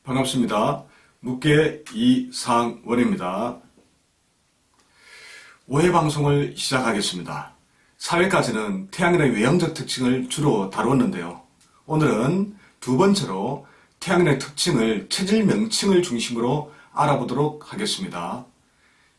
반갑습니다. 묵계 이상원입니다. 오해 방송을 시작하겠습니다. 4회까지는 태양인의 외형적 특징을 주로 다루었는데요. 오늘은 두 번째로 태양인의 특징을 체질 명칭을 중심으로 알아보도록 하겠습니다.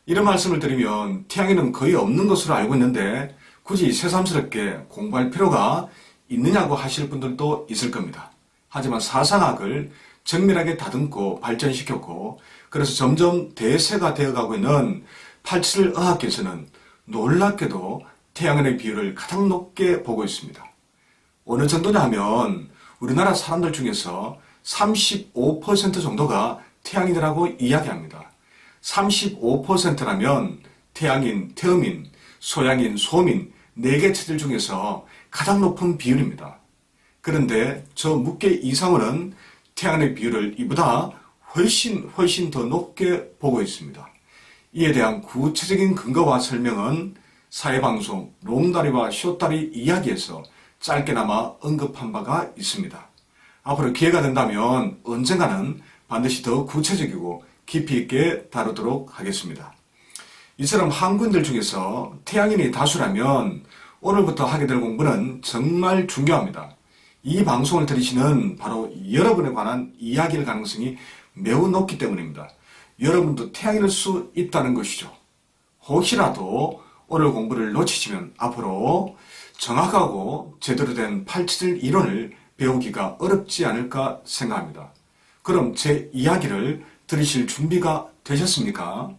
이런 말씀을 드리면 태양인은 거의 없는 것으로 알고 있는데 굳이 새삼스럽게 공부할 필요가 있느냐고 하실 분들도 있을 겁니다. 하지만 사상학을 정밀하게 다듬고 발전시켰고 그래서 점점 대세가 되어가고 있는 87 의학계에서는 놀랍게도 태양인의 비율을 가장 높게 보고 있습니다. 어느 정도냐 하면 우리나라 사람들 중에서 35% 정도가 태양인이라고 이야기합니다. 35%라면 태양인, 태음인, 소양인, 소음인 4개 체질 중에서 가장 높은 비율입니다. 그런데 저 묵계 이상원은 태양인의 비율을 이보다 훨씬 더 높게 보고 있습니다. 이에 대한 구체적인 근거와 설명은 사회방송 롱다리와 숏다리 이야기에서 짧게나마 언급한 바가 있습니다. 앞으로 기회가 된다면 언젠가는 반드시 더 구체적이고 깊이 있게 다루도록 하겠습니다. 이처럼 한국인들 중에서 태양인이 다수라면 오늘부터 하게 될 공부는 정말 중요합니다. 이 방송을 들으시는 바로 여러분에 관한 이야기일 가능성이 매우 높기 때문입니다. 여러분도 태양인일 수 있다는 것이죠. 혹시라도 오늘 공부를 놓치시면 앞으로 정확하고 제대로 된 87 이론을 배우기가 어렵지 않을까 생각합니다. 그럼 제 이야기를 들으실 준비가 되셨습니까?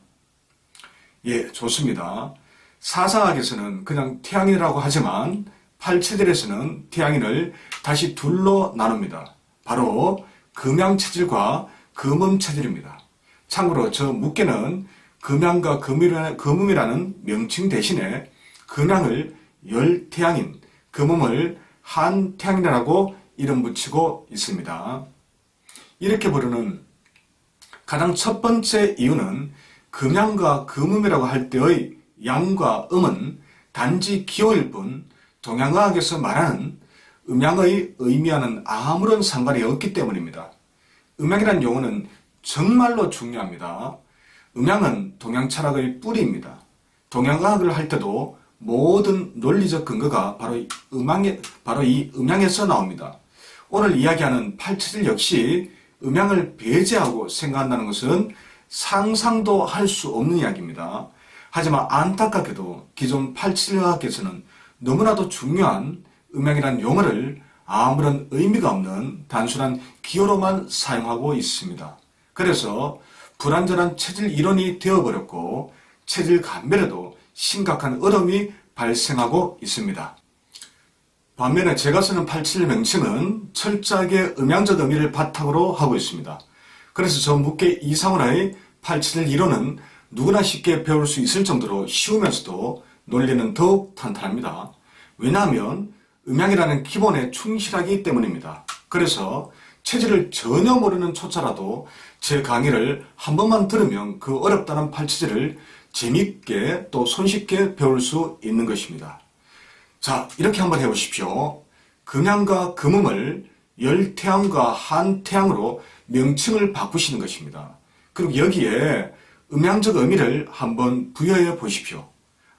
예, 좋습니다. 사상학에서는 그냥 태양인이라고 하지만 87에서는 태양인을 다시 둘로 나눕니다. 바로 금양체질과 금음체질입니다. 참고로 저 묵계는 금양과 금음이라는 명칭 대신에 금양을 열태양인, 금음을 한태양이라고 이름 붙이고 있습니다. 이렇게 부르는 가장 첫 번째 이유는 금양과 금음이라고 할 때의 양과 음은 단지 기호일 뿐 동양의학에서 말하는 음양의 의미와는 아무런 상관이 없기 때문입니다. 음양이라는 용어는 정말로 중요합니다. 음양은 동양 철학의 뿌리입니다. 동양의학을 할 때도 모든 논리적 근거가 바로 이 음양에서 나옵니다. 오늘 이야기하는 87 역시 음양을 배제하고 생각한다는 것은 상상도 할 수 없는 이야기입니다. 하지만 안타깝게도 기존 87의학에서는 너무나도 중요한 음양이라는 용어를 아무런 의미가 없는 단순한 기호로만 사용하고 있습니다. 그래서 불완전한 체질 이론이 되어버렸고 체질 감별에도 심각한 어려움이 발생하고 있습니다. 반면에 제가 쓰는 87 명칭은 철저하게 음양적 의미를 바탕으로 하고 있습니다. 그래서 저 묵계 이상원의 87 이론은 누구나 쉽게 배울 수 있을 정도로 쉬우면서도 논리는 더욱 탄탄합니다. 왜냐하면 음양이라는 기본에 충실하기 때문입니다. 그래서 체질을 전혀 모르는 초짜라도 제 강의를 한 번만 들으면 그 어렵다는 87을 재밌게 또 손쉽게 배울 수 있는 것입니다. 자, 이렇게 한번 해보십시오. 금양과 금음을 열태양과 한태양으로 명칭을 바꾸시는 것입니다. 그리고 여기에 음양적 의미를 한번 부여해 보십시오.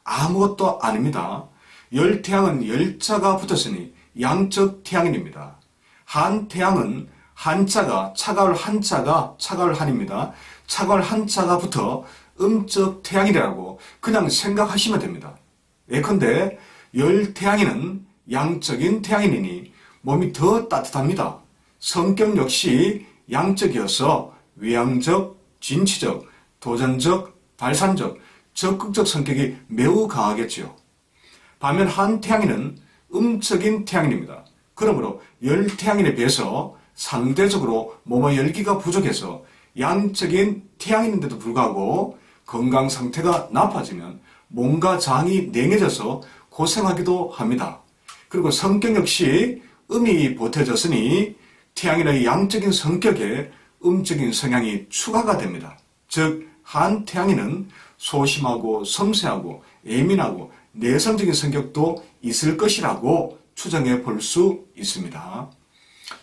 아무것도 아닙니다. 열태양은 열자가 붙었으니 양적 태양인입니다. 한태양은 한자가 차가울 한자가 차가울 한입니다. 차가울 한자가 붙어 음적 태양이라고 그냥 생각하시면 됩니다. 예컨대 열태양인은 양적인 태양인이니 몸이 더 따뜻합니다. 성격 역시 양적이어서 외향적, 진취적, 도전적, 발산적, 적극적 성격이 매우 강하겠지요. 반면 한태양인은 음적인 태양인입니다. 그러므로 열태양인에 비해서 상대적으로 몸의 열기가 부족해서 양적인 태양인인데도 불구하고 건강 상태가 나빠지면 몸과 장이 냉해져서 고생하기도 합니다. 그리고 성격 역시 음이 보태졌으니 태양인의 양적인 성격에 음적인 성향이 추가가 됩니다. 즉 한태양인은 소심하고 섬세하고 예민하고 내성적인 성격도 있을 것이라고 추정해 볼 수 있습니다.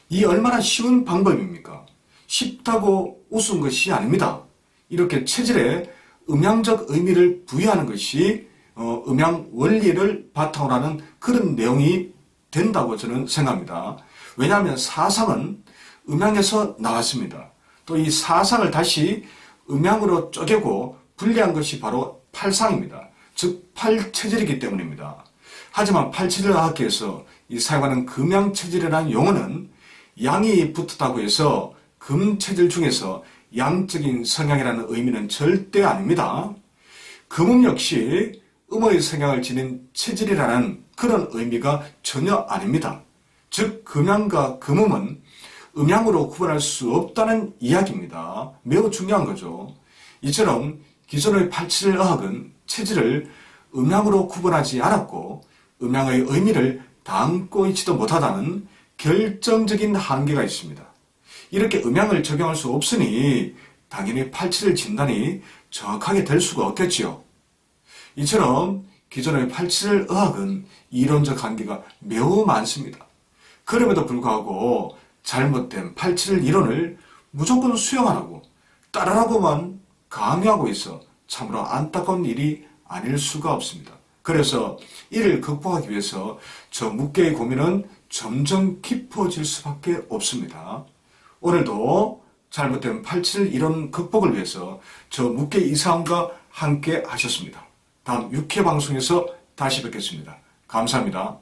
이 얼마나 쉬운 방법입니까? 쉽다고 웃은 것이 아닙니다. 이렇게 체질에 음양적 의미를 부여하는 것이 음양 원리를 바탕으로 하는 그런 내용이 된다고 저는 생각합니다. 왜냐하면 사상은 음양에서 나왔습니다. 또 이 사상을 다시 음양으로 쪼개고 분리한 것이 바로 팔상입니다. 즉 팔체질이기 때문입니다. 하지만 팔체질의학계에서 이 사용하는 금양체질이라는 용어는 양이 붙었다고 해서 금체질 중에서 양적인 성향이라는 의미는 절대 아닙니다. 금음 역시 음의 성향을 지닌 체질이라는 그런 의미가 전혀 아닙니다. 즉 금양과 금음은 음양으로 구분할 수 없다는 이야기입니다. 매우 중요한 거죠. 이처럼 기존의 팔체질의학은 체질을 음양으로 구분하지 않았고 음양의 의미를 담고 있지도 못하다는 결정적인 한계가 있습니다. 이렇게 음양을 적용할 수 없으니 당연히 팔체질 진단이 정확하게 될 수가 없겠지요. 이처럼 기존의 팔체질 의학은 이론적 한계가 매우 많습니다. 그럼에도 불구하고 잘못된 팔체질 이론을 무조건 수용 안 하고 따르라고만 강요하고 있어 참으로 안타까운 일이 아닐 수가 없습니다. 그래서 이를 극복하기 위해서 저 묵계의 고민은 점점 깊어질 수밖에 없습니다. 오늘도 잘못된 팔체질 이론 극복을 위해서 저 묵계 이사원과 함께 하셨습니다. 다음 6회 방송에서 다시 뵙겠습니다. 감사합니다.